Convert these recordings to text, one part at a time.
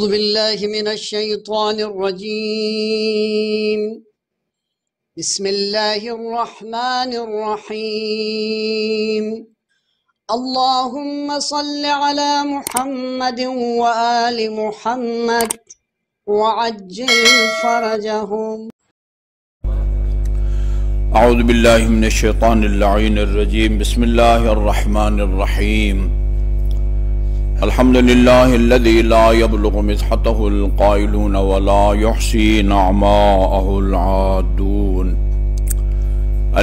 أعوذ بالله من الشيطان الرجيم. بسم الله الرحمن الرحيم. اللهم صل على محمد وآل محمد وعجل فرجهم. اعوذ باللہ من الشیطان اللعین الرجیم. بسم اللہ الرحمن الرحیم. الحمدللہ الذی لا یبلغ مدحتہ القائلون ولا یحصی نعماءہ العادون،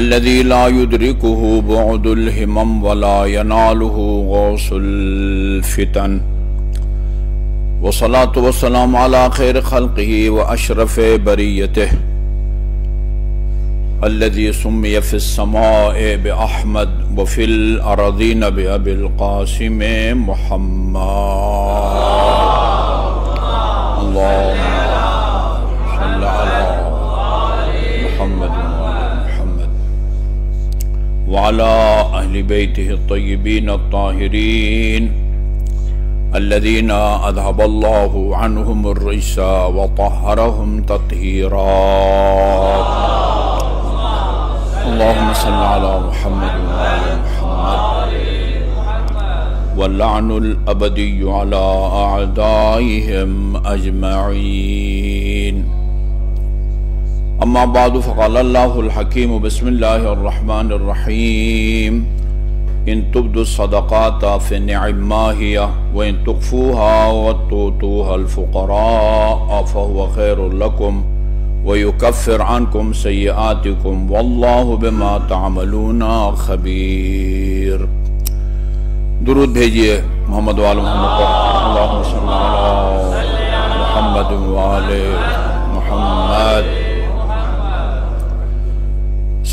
الذی لا یدرکہ بعد الہمم ولا ینالہ غوث الفتن، والصلاة والسلام علی خیر خلقہ واشرف بریتہ، الذي سمي في السماء بأحمد وفي الأرضين بأبي القاسم محمد. اللهم صل على محمد وعلى أهل بيته الطيبين الطاهرين الذين أذهب الله عنهم الرجس وطهرهم تطهيرا. اللهم صل على محمد وعلى محمد واللعن الأبدي على أعدائهم أجمعين. أما بعد، فقال الله الحكيم بسم الله الرحمن الرحيم: إن تبدوا الصدقات فنعما هي وإن تخفوها وتؤتوها الفقراء فهو خير لكم وَيُكَفِّرْ عَنْكُمْ سَيِّئَاتِكُمْ وَاللَّهُ بِمَا تَعْمَلُونَ خَبِيرٌ. درود بھیجئے محمد وآل محمد پر. اللہم صلی علی محمد وآل محمد.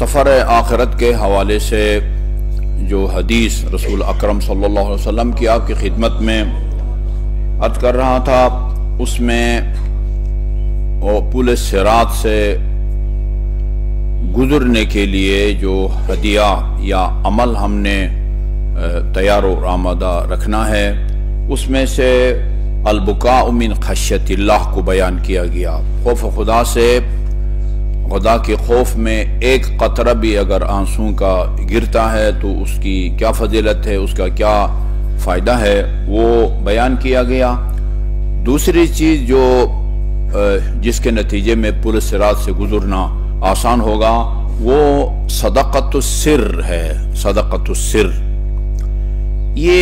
سفر آخرت کے حوالے سے جو حدیث رسول اکرم صلی اللہ علیہ وسلم کی آپ کی خدمت میں عرض کر رہا تھا، اس میں اور پل صراط سے گزرنے کے لیے جو ہدیہ یا عمل ہم نے تیار و آمادہ رکھنا ہے، اس میں سے البکاء من خشیت اللہ کو بیان کیا گیا. خوف خدا سے، خدا کے خوف میں ایک قطرہ بھی اگر آنسوں کا گرتا ہے تو اس کی کیا فضیلت ہے، اس کا کیا فائدہ ہے، وہ بیان کیا گیا. دوسری چیز جو جس کے نتیجے میں پل صراط سے گزرنا آسان ہوگا، وہ صدقۃ السر ہے. صدقۃ السر یہ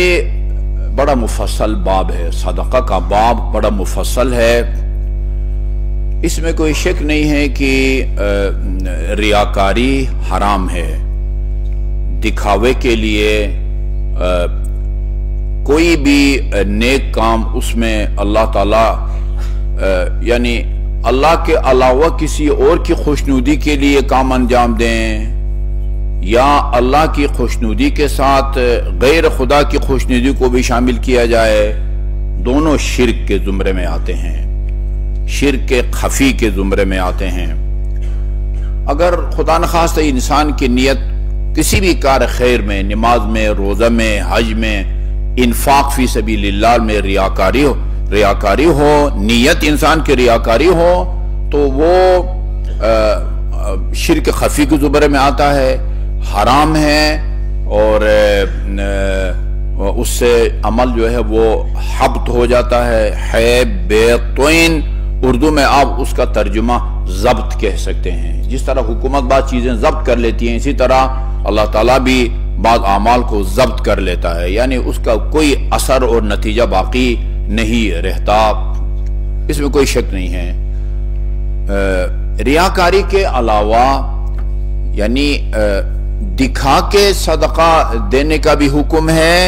بڑا مفصل باب ہے. صدقہ کا باب بڑا مفصل ہے. اس میں کوئی شک نہیں ہے کہ ریاکاری حرام ہے. دکھاوے کے لیے کوئی بھی نیک کام اس میں اللہ تعالی یعنی اللہ کے علاوہ کسی اور کی خوشنودی کے لیے کام انجام دیں یا اللہ کی خوشنودی کے ساتھ غیر خدا کی خوشنودی کو بھی شامل کیا جائے، دونوں شرک کے زمرے میں آتے ہیں، شرک خفی کے زمرے میں آتے ہیں. اگر خدا نخواستہ انسان کی نیت کسی بھی کار خیر میں، نماز میں، روزہ میں، حج میں، انفاق فی سبیل اللہ میں ریاکاری ہو، نیت انسان کی ریاکاری ہو، تو وہ شرک خفی کے زمرے میں آتا ہے، حرام ہے، اور اس سے عمل جو ہے وہ حبط ہو جاتا ہے. بیطوین اردو میں آپ اس کا ترجمہ ضبط کہہ سکتے ہیں. جس طرح حکومت بعض چیزیں ضبط کر لیتی ہیں، اسی طرح اللہ تعالیٰ بھی بعض اعمال کو ضبط کر لیتا ہے، یعنی اس کا کوئی اثر اور نتیجہ باقی نہیں رہتا. اس میں کوئی شک نہیں ہے. ریاکاری کے علاوہ یعنی دکھا کے صدقہ دینے کا بھی حکم ہے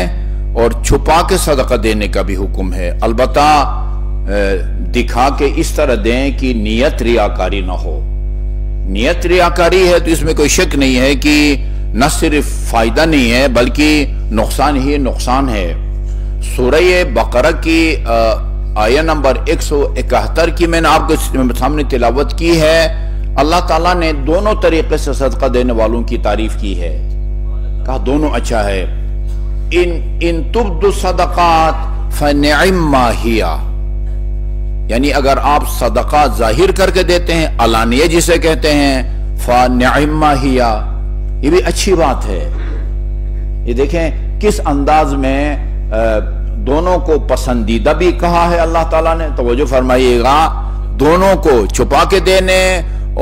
اور چھپا کے صدقہ دینے کا بھی حکم ہے. البتہ دکھا کے اس طرح دیں کہ نیت ریاکاری نہ ہو. نیت ریاکاری ہے تو اس میں کوئی شک نہیں ہے کہ نہ صرف فائدہ نہیں ہے بلکہ نقصان ہی نقصان ہے. سورہ بقرہ کی آیہ نمبر 171 کی میں نے آپ کے سامنے تلاوت کی ہے. اللہ تعالیٰ نے دونوں طریقے سے صدقہ دینے والوں کی تعریف کی ہے، کہا دونوں اچھا ہے. ان تبدوا الصدقات فنعما ہی، یعنی اگر آپ صدقہ ظاہر کر کے دیتے ہیں، علانیہ جسے کہتے ہیں، فَنِعِمَّ هِيَ، یہ بھی اچھی بات ہے۔ یہ دیکھیں کس انداز میں دونوں کو پسندیدہ بھی کہا ہے اللہ تعالیٰ نے، توجہ فرمائیے گا، دونوں کو چھپا کے دینے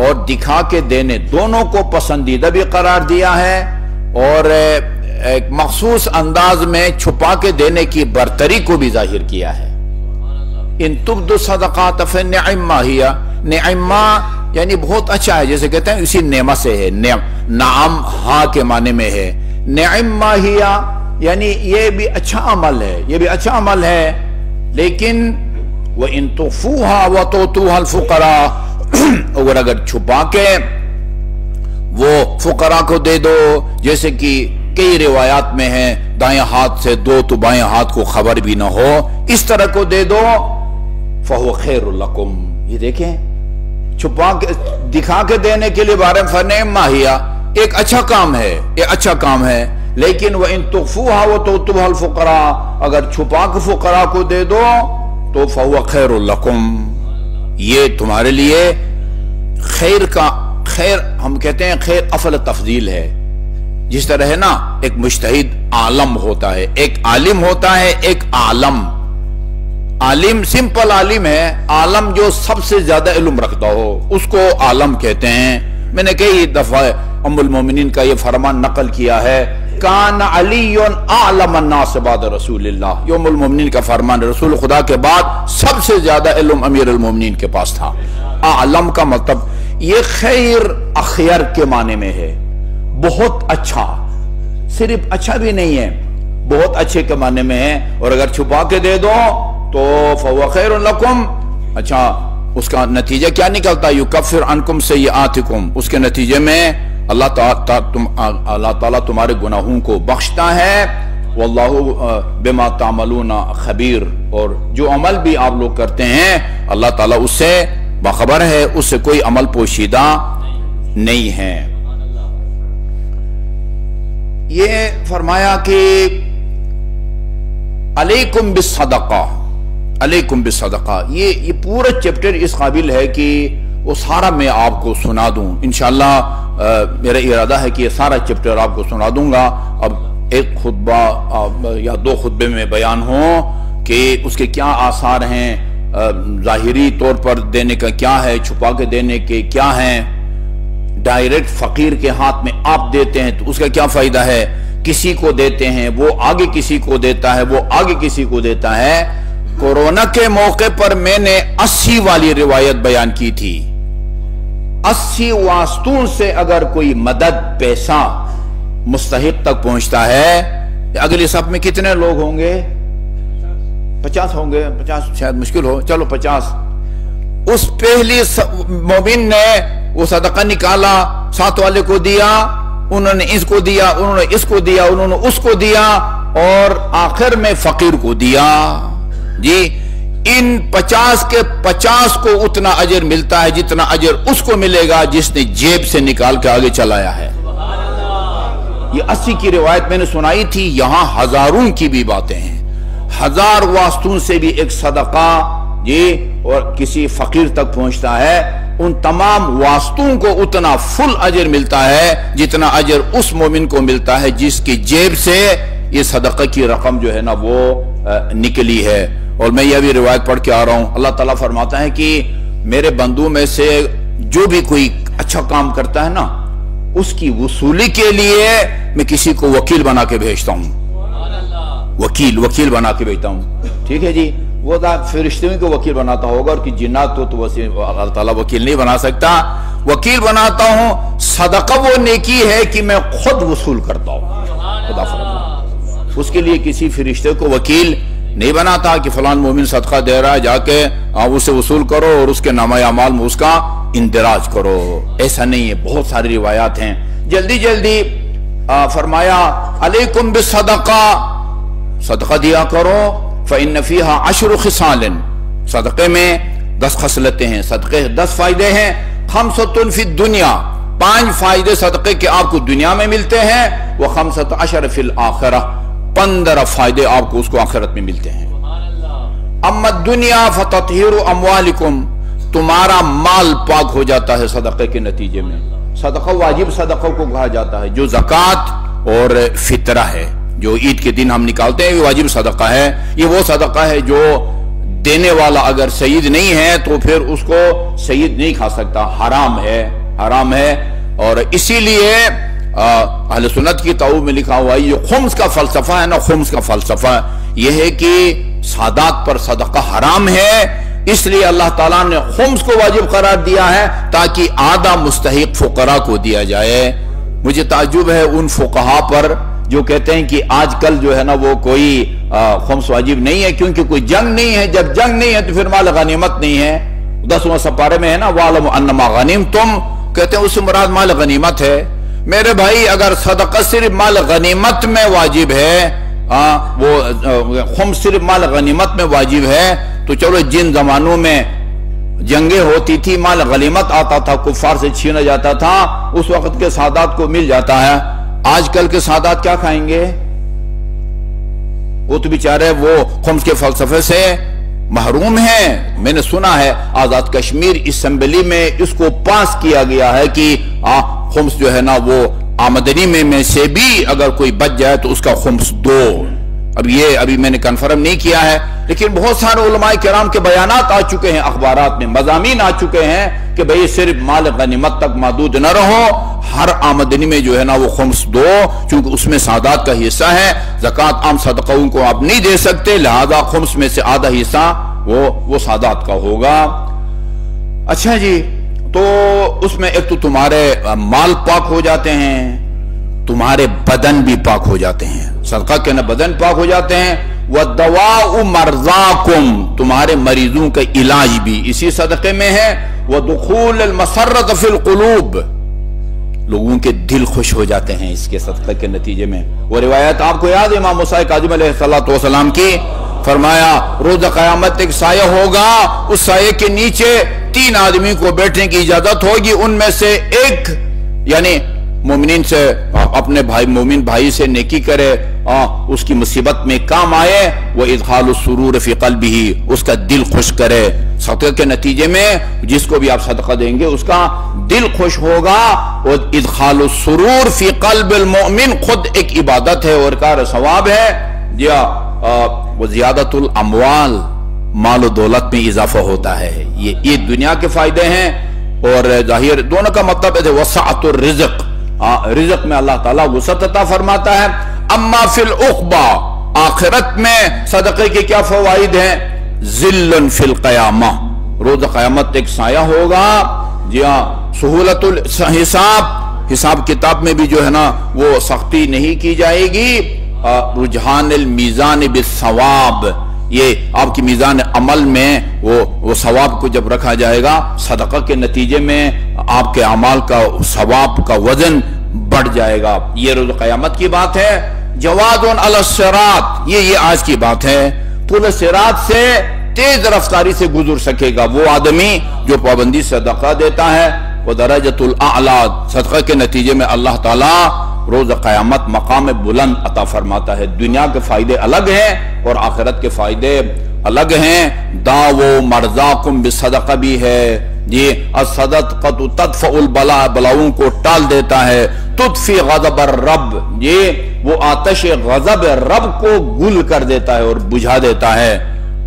اور دکھا کے دینے دونوں کو پسندیدہ بھی قرار دیا ہے، اور ایک مخصوص انداز میں چھپا کے دینے کی برتری کو بھی ظاہر کیا ہے۔ ان تبدوا الصدقات فنعما ہی، نعما یعنی بہت اچھا ہے، جیسے کہتے ہیں اسی نعمت سے ہے، نعم ہاں کے معنی میں ہے، نعما ہی یعنی یہ بھی اچھا عمل ہے، یہ بھی اچھا عمل ہے، لیکن وَإِن تُخْفُوهَا وَتُؤْتُوهَا الْفُقَرَاءَ، اور اگر چھپا کے وہ فقراء کو دے دو، جیسے کہ کئی روایات میں ہیں دائیں ہاتھ سے دو تو بائیں ہاتھ کو خبر بھی نہ ہو، اس طرح کو دے دو، فَهُوَ خَيْرٌ لَكُمْ، یہ دیکھیں چھپا کے دکھا کے دینے کے لیے بارے فَنِعْمَ هِيَ ایک اچھا کام ہے، یہ اچھا کام ہے، لیکن وَإِن تُخْفُوهَا وَتُؤْتُوهَا الْفُقَرَاءَ، اگر چھپا کے فقراء کو دے دو تو فَهُوَ خَيْرٌ لَكُمْ، یہ تمہارے لیے خیر کا، خیر ہم کہتے ہیں خیر افضل تفضیل ہے۔ جس طرح ہے نا ایک مجتہد عالم ہوتا ہے، ایک عالم ہوتا ہے، ایک عالم، عالم سمپل عالم ہے، عالم جو سب سے زیادہ علم رکھتا ہو اس کو عالم کہتے ہیں۔ میں نے کئی دفعہ ام المومنین کا یہ فرمان نقل کیا ہے، کان علی اعلم الناس بعد رسول اللہ، یہ ام المومنین کا فرمان، رسول خدا کے بعد سب سے زیادہ علم امیر المومنین کے پاس تھا۔ عالم کا مطلب یہ خیر اخیر کے معنی میں ہے، بہت اچھا، صرف اچھا بھی نہیں ہے، بہت اچھے کے معنی میں ہے، اور اگر چھپا کے دے دو تو فَهُوَ خَيْرٌ لَكُمْ، اچھا اس کا نتیجہ کیا نکلتا ہے؟ یکفر عنکم سیئاتکم، اس کے نتیجے میں اللہ تعالیٰ تمہارے گناہوں کو بخشتا ہے، واللہ بما تعملون خبیر، اور جو عمل بھی آپ لوگ کرتے ہیں اللہ تعالیٰ اس سے باخبر ہے، اس سے کوئی عمل پوشیدہ نہیں ہے۔ یہ فرمایا کہ علیکم بالصدقہ، علیکم بالصدقہ، یہ پورا چیپٹر اس قابل ہے کہ وہ سارا میں آپ کو سنا دوں انشاءاللہ۔ میرا ارادہ ہے کہ یہ سارا چیپٹر آپ کو سنا دوں گا، اب ایک خطبہ یا دو خطبے میں بیان ہوں کہ اس کے کیا آثار ہیں، ظاہری طور پر دینے کا کیا ہے، چھپا کے دینے کے کیا ہیں، ڈائریکٹ فقیر کے ہاتھ میں آپ دیتے ہیں تو اس کا کیا فائدہ ہے، کسی کو دیتے ہیں وہ آگے کسی کو دیتا ہے، وہ آگے کسی کو دیتا ہے۔ کورونا کے موقع پر میں نے 80 والی روایت بیان کی تھی، 80 واسطوں سے اگر کوئی مدد پیسہ مستحق تک پہنچتا ہے، اگلی صف میں کتنے لوگ ہوں گے؟ 50 ہوں گے، 50 شاید مشکل ہو، چلو 50۔ اس پہلی مومن نے وہ صدقہ نکالا، ساتھ والے کو دیا، انہوں نے اس کو دیا، انہوں نے اس کو دیا، انہوں نے اس کو دیا، اور آخر میں فقیر کو دیا۔ جی ان 50 کے 50 کو اتنا اجر ملتا ہے جتنا اجر اس کو ملے گا جس نے جیب سے نکال کے آگے چلایا ہے۔ یہ 80 کی روایت میں نے سنائی تھی، یہاں ہزاروں کی بھی باتیں ہیں، 1000 واسطوں سے بھی ایک صدقہ جی اور کسی فقیر تک پہنچتا ہے، ان تمام واسطوں کو اتنا فل اجر ملتا ہے جتنا اجر اس مومن کو ملتا ہے جس کی جیب سے یہ صدقہ کی رقم جو ہے نا وہ نکلی ہے۔ اور میں یہ بھی روایت پڑھ کے آ رہا ہوں، اللہ تعالیٰ فرماتا ہے کہ میرے بندوں میں سے جو بھی کوئی اچھا کام کرتا ہے نا، اس کی وصولی کے لیے میں کسی کو وکیل بنا کے بھیجتا ہوں، وکیل بنا کے بھیجتا ہوں، ٹھیک ہے جی۔ وہ فرشتوں کو وکیل بناتا ہوگا، اور کہ جنات تو اللہ تعالیٰ وکیل نہیں بنا سکتا، وکیل بناتا ہوں۔ صدقہ وہ نیکی ہے کہ میں خود وصول کرتا ہوں، خدا فرماتا، اس کے لیے کسی فرشتے کو وکیل نہیں بناتا کہ فلان مومن صدقہ دے رہا ہے، جا کے آپ اسے وصول کرو اور اس کے نامہ اعمال میں اس کا اندراج کرو، ایسا نہیں ہے۔ بہت ساری روایات ہیں۔ جلدی جلدی فرمایا علیکم بالصدقہ، صدقہ دیا کرو، فإن فيها 10 خصال، صدقے میں 10 خصلتیں ہیں، صدقے 10 فائدے ہیں۔ 5 فی الدنیا، 5 فائدے صدقے کے آپ کو دنیا میں ملتے ہیں، و15 فی الآخرہ، 15 فائدے آپ کو اس کو آخرت میں ملتے ہیں۔ اما الدنیا فتطہیر اموالکم، تمہارا مال پاک ہو جاتا ہے صدقے کے نتیجے میں. صدقہ واجب صدقوں کو کہا جاتا ہے، جو زکوٰۃ اور فطرہ ہے جو عید کے دن ہم نکالتے ہیں، یہ واجب صدقہ ہے. یہ وہ صدقہ ہے جو دینے والا اگر سید نہیں ہے تو پھر اس کو سید نہیں کھا سکتا، حرام ہے. اور اسی لیے اہل سنت کی تعویض میں لکھا ہوا ہے، یہ خمس کا فلسفہ ہے نا، خمس کا فلسفہ یہ ہے کہ سادات پر صدقہ حرام ہے، اس لیے اللہ تعالیٰ نے خمس کو واجب قرار دیا ہے تاکہ آدھا مستحق فقراء کو دیا جائے. مجھے تعجب ہے ان فقہا پر جو کہتے ہیں کہ آج کل جو ہے نا وہ کوئی خمس واجب نہیں ہے کیونکہ کوئی جنگ نہیں ہے. جب جنگ نہیں ہے تو پھر مال غنیمت نہیں ہے. 10واں سپارے میں ہے نا وَعْلَمُوا أَنَّمَا غَنِمْتُمْ، کہتے ہیں اس سے مراد مال غنیمت ہے. میرے بھائی اگر صدقہ صرف مال غنیمت میں واجب ہے، وہ خمس صرف مال غنیمت میں واجب ہے، تو چلو جن زمانوں میں جنگیں ہوتی تھی مال غنیمت آتا تھا، کفار سے چھینا جاتا تھا، اس وقت کے سادات کو مل جاتا ہے. آج کل کے سادات کیا کھائیں گے؟ وہ تو بیچارے وہ خمس کے فلسفے سے محروم ہیں. میں نے سنا ہے آزاد کشمیر اسمبلی میں اس کو پاس کیا گیا ہے کہ خمس جو ہے نا وہ آمدنی میں سے بھی اگر کوئی بچ جائے تو اس کا خمس دو. ابھی میں نے کنفرم نہیں کیا ہے، لیکن بہت سارے علماء کرام کے بیانات آ چکے ہیں، اخبارات میں مضامین آ چکے ہیں کہ بھئی صرف مال غنیمت تک محدود نہ رہو، ہر آمدنی میں جو ہے نا وہ خمس دو، چونکہ اس میں سادات کا حصہ ہے. زکوٰۃ عام صدقوں کو آپ نہیں دے سکتے، لہذا خمس میں سے آدھا حصہ وہ سادات کا ہوگا. اچھا جی، تو اس میں ایک تو تمہارے مال پاک ہو جاتے ہیں، تمہارے بدن بھی پاک ہو جاتے ہیں. صدقہ کے نا بدن پاک ہو جاتے ہیں. وَدَوَاءُ مَرْضَاكُمْ، تمہارے مریضوں کا علاج بھی اسی صدقے میں ہے. وَدُخُولِ الْمَسَرَّةِ فِي الْقُلُوبِ، لوگوں کے دل خوش ہو جاتے ہیں اس کے صدقے کے نتیجے میں. وہ روایت آپ کو یاد ہے امام موسیٰ کاظم علیہ السلام کی، فرمایا روز قیامت ایک سایہ ہوگا، اس سایہ کے نیچے 3 آدمی کو بیٹھنے کی اجازت ہوگی. ان میں سے ایک یعنی مومنین سے اپنے مومن بھائی سے نیکی کرے، اس کی مصیبت میں کام آئے، وَإِدْخَالُ السُّرُورِ فِي قَلْبِهِ، اس کا دل خوش کرے. صدقے کے نتیجے میں جس کو بھی آپ صدقہ دیں گے اس کا دل خوش ہوگا. اور ادخال السرور فی قلب المؤمن خود ایک عبادت ہے اور کار ثواب ہے. وہ زیادت الاموال، مال و دولت میں اضافہ ہوتا ہے. یہ دنیا کے فائدے ہیں اور ظاہر دونوں کا مطلب ہے وسعت الرزق، رزق میں اللہ تعالیٰ وسعت عطا فرماتا ہے. اما فی العقبہ، آخرت میں صدقے کے کیا فوائد ہیں؟ ذل فی القیامہ، روز قیامت ایک سایہ ہوگا. جی ہاں، سہولت الحساب، حساب کتاب میں بھی جو ہے نا وہ سختی نہیں کی جائے گی. رجحان المیزان بالثواب، یہ آپ کی میزان عمل میں وہ ثواب کو جب رکھا جائے گا، صدقہ کے نتیجے میں آپ کے اعمال کا ثواب کا وزن بڑھ جائے گا. یہ روز قیامت کی بات ہے. جواد علی الصراط، یہ آج کی بات ہے. پورے صراط سے تیز رفتاری سے گزر سکے گا وہ آدمی جو پابندی صدقہ دیتا ہے. وہ درجۃ الاعلی، صدقہ کے نتیجے میں اللہ تعالیٰ روز قیامت مقام بلند عطا فرماتا ہے. دنیا کے فائدے الگ ہیں اور آخرت کے فائدے الگ ہیں. داو مرضاکم بالصدقہ بھی ہے. یہ الصدقہ تدفع البلاء، بلاؤں کو ٹال دیتا ہے. تطفی غضب الرب، یہ وہ آتش غضب رب کو گل کر دیتا ہے اور بجھا دیتا ہے.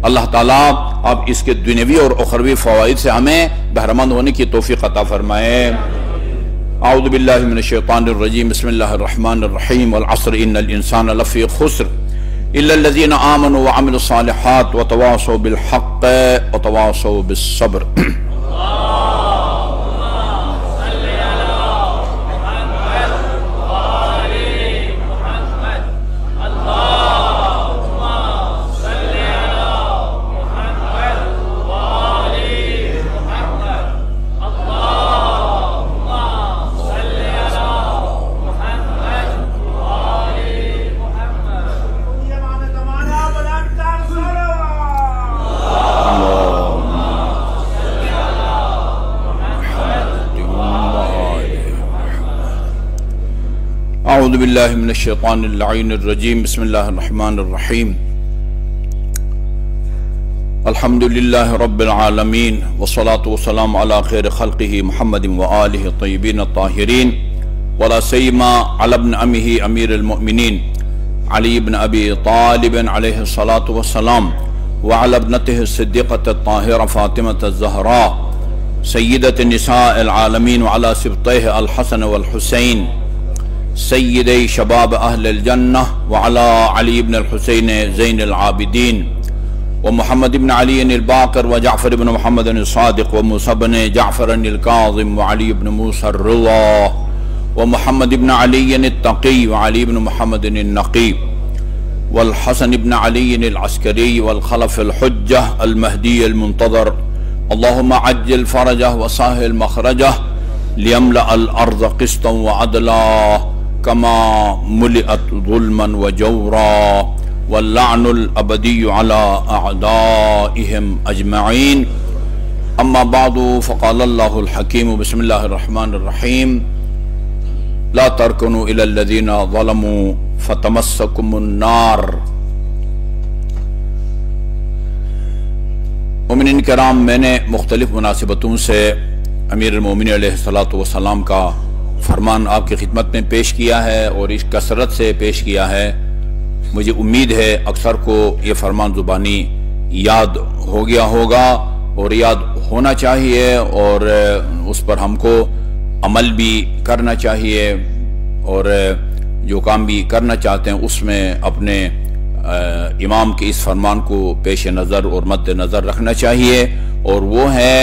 اللہ تعالیٰ اب اس کے دنیوی اور اخروی فوائد سے ہمیں بہرمند ہونے کی توفیق عطا فرمائے. اعوذ باللہ من الشیطان الرجیم، بسم اللہ الرحمن الرحیم. والعصر ان الانسان لفی خسر الا الذین آمنوا وعملوا الصالحات وتواصوا بالحق وتواصوا بالصبر. اعوذ باللہ من الشیطان اللعین الرجیم، بسم اللہ الرحمن الرحیم. الحمدللہ رب العالمین والصلاة والسلام علی خیر خلقہ محمد وآلہ الطیبین الطاہرین ولا سیما علی ابن امہ امیر المؤمنین علی بن ابی طالب علیہ الصلاة والسلام وعلی ابنتہ الصدیقۃ الطاہرہ فاطمۃ الزہراء سیدۃ نساء العالمین وعلی سبطیہ الحسن والحسین سیدی شباب اہل الجنہ وعلی علی بن الحسین زین العابدین ومحمد بن علی الباقر وجعفر بن محمد الصادق وموسى بن جعفر الكاظم وعلی بن موسى الرضا ومحمد بن علی التقی وعلی بن محمد النقی والحسن بن علی العسکری والخلف الحجہ المہدی المنتظر اللہم عجل فرجہ وساہل مخرجہ لیملأ الارض قسطا وعدلا کما ملئت ظلما وجورا واللعن الابدی علی اعدائهم اجمعین اما بعد فقال اللہ الحکیم بسم اللہ الرحمن الرحیم لا ترکنوا الى الذین ظلموا فتمسکم النار۔ مومنین کرام، میں نے مختلف مناسبتوں سے امیر المومنین علیہ السلام کا فرمان آپ کی خدمت میں پیش کیا ہے اور اس کثرت سے پیش کیا ہے۔ مجھے امید ہے اکثر کو یہ فرمان زبانی یاد ہو گیا ہوگا اور یاد ہونا چاہیے اور اس پر ہم کو عمل بھی کرنا چاہیے اور جو کام بھی کرنا چاہتے ہیں اس میں اپنے امام کے اس فرمان کو پیش نظر اور مد نظر رکھنا چاہیے، اور وہ ہے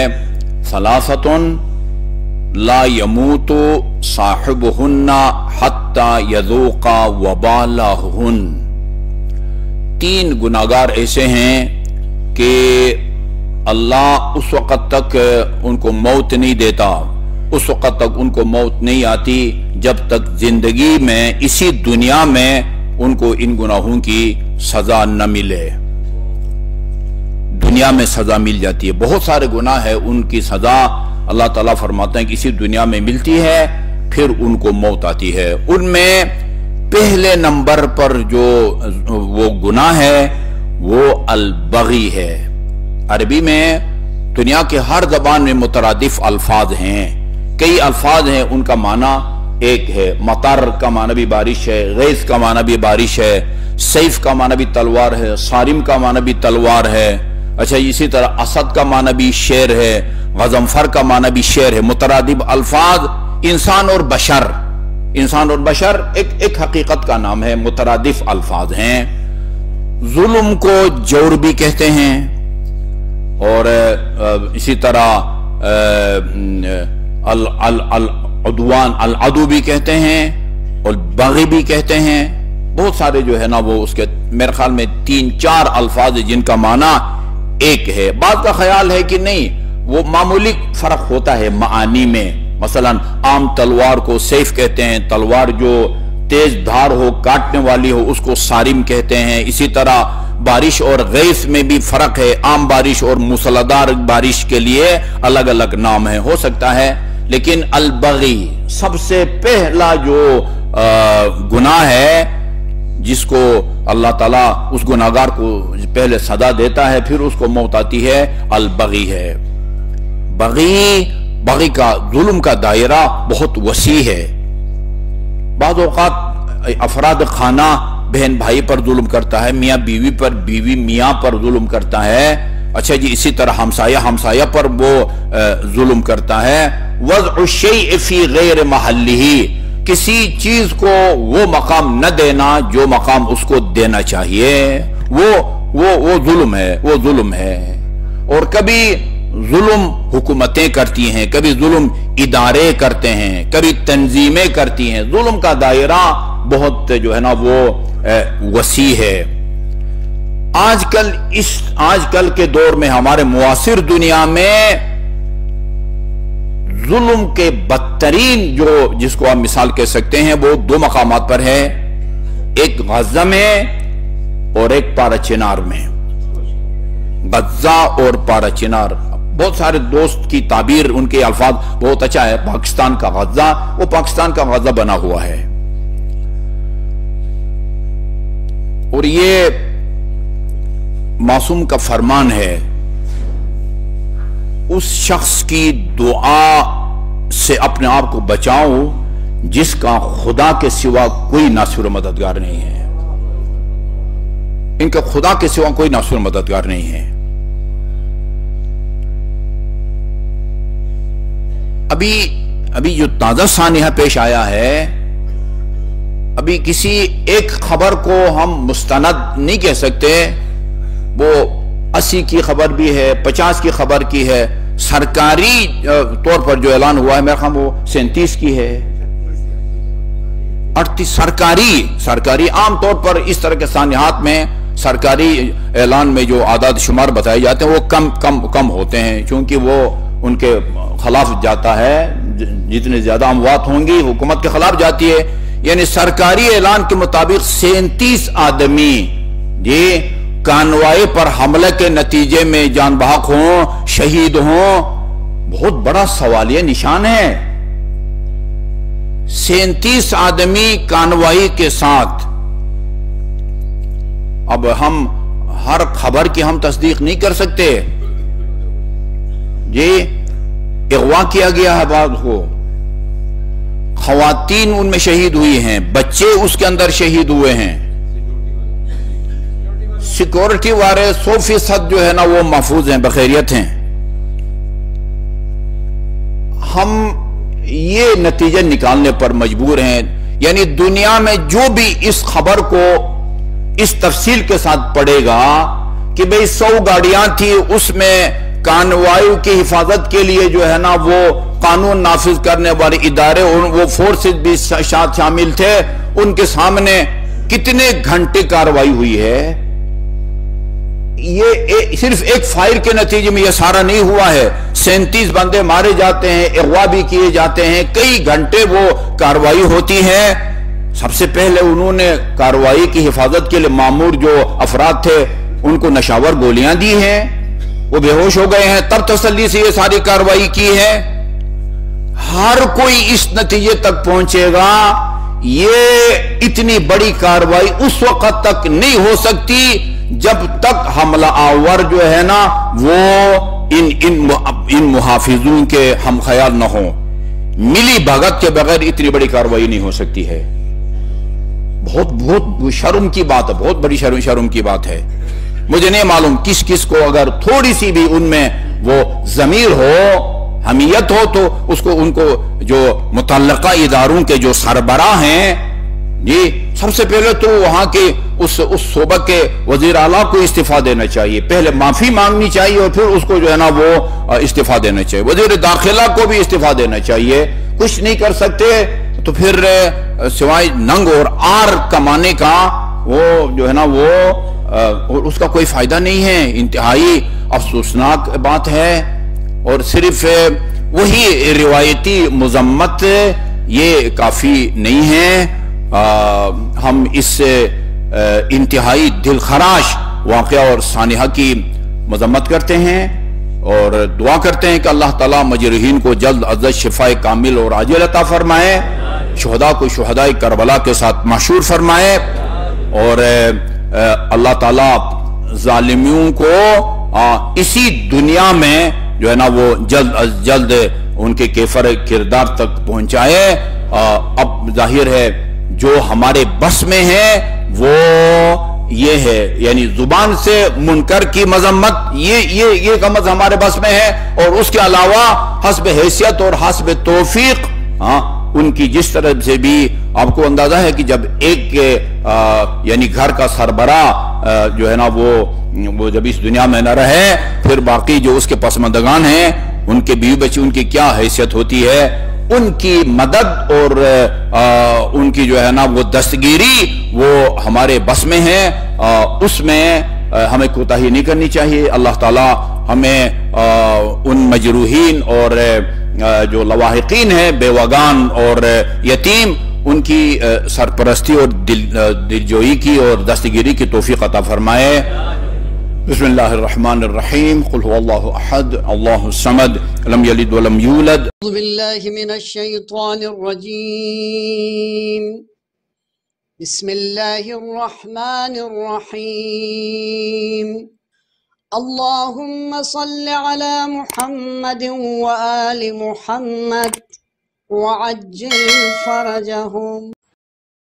ثلاثۃ لا يموت صاحبہن حتی یذوق وبالہن۔ تین گناہگار ایسے ہیں کہ اللہ اس وقت تک ان کو موت نہیں دیتا، اس وقت تک ان کو موت نہیں آتی جب تک زندگی میں اسی دنیا میں ان کو ان گناہوں کی سزا نہ ملے۔ دنیا میں سزا مل جاتی ہے، بہت سارے گناہ ہیں ان کی سزا اللہ تعالیٰ فرماتے ہیں کہ اسی دنیا میں ملتی ہے، پھر ان کو موت آتی ہے۔ ان میں پہلے نمبر پر جو وہ گناہ ہے وہ البغی ہے۔ عربی میں دنیا کے ہر زبان میں مترادف الفاظ ہیں، کئی الفاظ ہیں، ان کا معنی ایک ہے۔ مطر کا معنی بھی بارش ہے، غیث کا معنی بھی بارش ہے، سیف کا معنی بھی تلوار ہے، صارم کا معنی بھی تلوار ہے۔ اچھا، اسی طرح اسد کا معنی بھی شیر ہے، غضنفر کا معنی بھی شیر ہے۔ مترادف الفاظ انسان اور بشر، انسان اور بشر ایک حقیقت کا نام ہے، مترادف الفاظ ہیں۔ ظلم کو جور بھی کہتے ہیں، اور اسی طرح العدوان العدو بھی کہتے ہیں، اور بغی بھی کہتے ہیں۔ بہت سارے جو ہے نا وہ اس کے میرے خیال میں 3-4 الفاظ جن کا معنی ایک ہے۔ بعض کا خیال ہے کہ نہیں، وہ معمولی فرق ہوتا ہے معانی میں۔ مثلا عام تلوار کو سیف کہتے ہیں، تلوار جو تیز دھار ہو، کاٹنے والی ہو، اس کو صارم کہتے ہیں۔ اسی طرح بارش اور غیث میں بھی فرق ہے، عام بارش اور موسلادھار بارش کے لیے الگ الگ نام ہے، ہو سکتا ہے۔ لیکن البغی سب سے پہلا جو گناہ ہے جس کو اللہ تعالیٰ اس گناہگار کو پہلے سزا دیتا ہے پھر اس کو موت آتی ہے، البغی ہے۔ بغی کا ظلم کا دائرہ بہت وسیع ہے۔ بعض اوقات افراد خانہ بہن بھائی پر ظلم کرتا ہے، میاں بیوی پر، بیوی میاں پر ظلم کرتا ہے۔ اچھا جی، اسی طرح ہمسایہ پر وہ ظلم کرتا ہے۔ وضع الشیء فی غیر محلہ، کسی چیز کو وہ مقام نہ دینا جو مقام اس کو دینا چاہیے، وہ ظلم ہے، وہ ظلم ہے۔ اور کبھی ظلم حکومتیں کرتی ہیں، کبھی ظلم ادارے کرتے ہیں، کبھی تنظیمیں کرتی ہیں۔ ظلم کا دائرہ بہت جو ہے نا وہ وسیع ہے۔ آج کل کے دور میں ہمارے معاصر دنیا میں ظلم کے بدترین جس کو آپ مثال کہہ سکتے ہیں وہ 2 مقامات پر ہے، ایک غزہ میں اور ایک پارا چنار میں۔ غزہ اور پارا چنار، بہت سارے دوست کی تعبیر، ان کے الفاظ بہت اچھا ہے۔ پاکستان کا غزہ، وہ پاکستان کا غزہ بنا ہوا ہے، اور یہ معصوم کا فرمان ہے اس شخص کی دعا سے اپنے آپ کو بچاؤ جس کا خدا کے سوا کوئی ناصر و مددگار نہیں ہے. ان کا خدا کے سوا کوئی ناصر و مددگار نہیں ہے. ابھی جو تازہ سانحہ پیش آیا ہے، ابھی کسی ایک خبر کو ہم مستند نہیں کہہ سکتے. وہ 80 کی خبر بھی ہے، 50 کی خبر کی ہے. سرکاری طور پر جو اعلان ہوا ہے میرا خیال وہ 37 کی ہے. 38 سرکاری عام طور پر اس طرح کے سانحات میں سرکاری اعلان میں جو اعداد شمار بتائے جاتے ہیں وہ کم ہوتے ہیں، چونکہ وہ ان کے خلاف جاتا ہے. جتنے زیادہ اموات ہوں گی حکومت کے خلاف جاتی ہے. یعنی سرکاری اعلان کے مطابق 37 آدمی کانوائے پر حملے کے نتیجے میں جان بحق ہوں، شہید ہوں. بہت بڑا سوالیہ نشان ہے. 37 آدمی کانوائی کے ساتھ. اب ہم ہر خبر کی ہم تصدیق نہیں کر سکتے. اغوا کیا گیا ہے بعض کو، خواتین ان میں شہید ہوئی ہیں، بچے اس کے اندر شہید ہوئے ہیں. سیکورٹی والے 100% جو ہے نا وہ محفوظ ہیں، بخیریت ہیں. ہم یہ نتیجے نکالنے پر مجبور ہیں. یعنی دنیا میں جو بھی اس خبر کو اس تفصیل کے ساتھ پڑھے گا کہ بھئی 100 گاڑیاں تھی، اس میں کانوائیوں کی حفاظت کے لیے جو ہے نا وہ قانون نافذ کرنے والے ادارے وہ فورسز بھی شامل تھے، ان کے سامنے کتنے گھنٹے کارروائی ہوئی ہے. یہ صرف ایک فائر کے نتیجے میں یہ سارا نہیں ہوا ہے. 37 بندے مارے جاتے ہیں، اغوا بھی کیے جاتے ہیں، کئی گھنٹے وہ کارروائی ہوتی ہے. سب سے پہلے انہوں نے کارروائی کی حفاظت کے لیے مامور جو افراد تھے ان کو نشاور گولیاں دی ہیں، وہ بے ہوش ہو گئے ہیں، تب تسلی سے یہ ساری کارروائی کی ہے. ہر کوئی اس نتیجے تک پہنچے گا یہ اتنی بڑی کارروائی اس وقت تک نہیں ہو سکتی جب تک حملہ آور جو ہے نا وہ ان محافظوں کے ہم خیال نہ ہوں. ملی بھگت کے بغیر اتنی بڑی کارروائی نہیں ہو سکتی ہے. بہت شرم کی بات ہے، بہت بڑی شرم کی بات ہے. مجھے نہیں معلوم کس کو اگر تھوڑی سی بھی ان میں وہ ضمیر ہو، حمیت ہو، تو ان کو جو متعلقہ اداروں کے جو سربراہ ہیں سب سے پہلے تو وہاں کے اس صوبہ کے وزیر اعلیٰ کو استعفیٰ دینا چاہیے. پہلے معافی مانگنی چاہیے اور پھر اس کو جو ہے نا وہ استعفیٰ دینا چاہیے. وزیر داخلہ کو بھی استعفیٰ دینا چاہیے. کچھ نہیں کر سکتے تو پھر سوائے ننگ اور آر کمانے کا وہ جو ہے نا وہ اس کا کوئی فائدہ نہیں ہے. انتہائی افسوسناک بات ہے. اور صرف وہی روایتی مذمت یہ کافی نہیں ہے. ہم اس انتہائی دل خراش واقعہ اور سانحہ کی مذمت کرتے ہیں اور دعا کرتے ہیں کہ اللہ تعالیٰ مجروحین کو جلد از شفاء کامل اور عاجل عطا فرمائے، شہداء کو شہداء کربلا کے ساتھ محشور فرمائے، اور اللہ تعالیٰ ظالموں کو اسی دنیا میں جو ہے نا وہ جلد از جلد ان کے کیفر کردار تک پہنچائے. اب ظاہر ہے جو ہمارے بس میں ہے وہ یہ ہے، یعنی زبان سے منکر کی مذمت یہ کمز ہمارے بس میں ہے، اور اس کے علاوہ حسب حیثیت اور حسب توفیق ان کی جس طرح سے بھی آپ کو اندازہ ہے کہ جب ایک یعنی گھر کا سربراہ جو ہے نا وہ جب اس دنیا میں نہ رہے، پھر باقی جو اس کے پسماندگان ہیں ان کے بیوی بچے ان کی کیا حیثیت ہوتی ہے. ان کی مدد اور ان کی جو ہے نا وہ دستگیری وہ ہمارے بس میں ہے. اس میں ہمیں کوتاہی نہیں کرنی چاہیے. اللہ تعالی ہمیں ان مجروحین اور جو لواحقین ہیں بیوگان اور یتیم ان کی سرپرستی اور دلجوئی کی اور دستگیری کی توفیق عطا فرمائے. بسم اللہ الرحمن الرحیم. قل هو اللہ احد اللہ الصمد لم یلد ولم یولد. اعوذ باللہ من الشیطان الرجیم. بسم اللہ الرحمن الرحیم. اللهم صل على محمد وآل محمد وعجل فرجهم.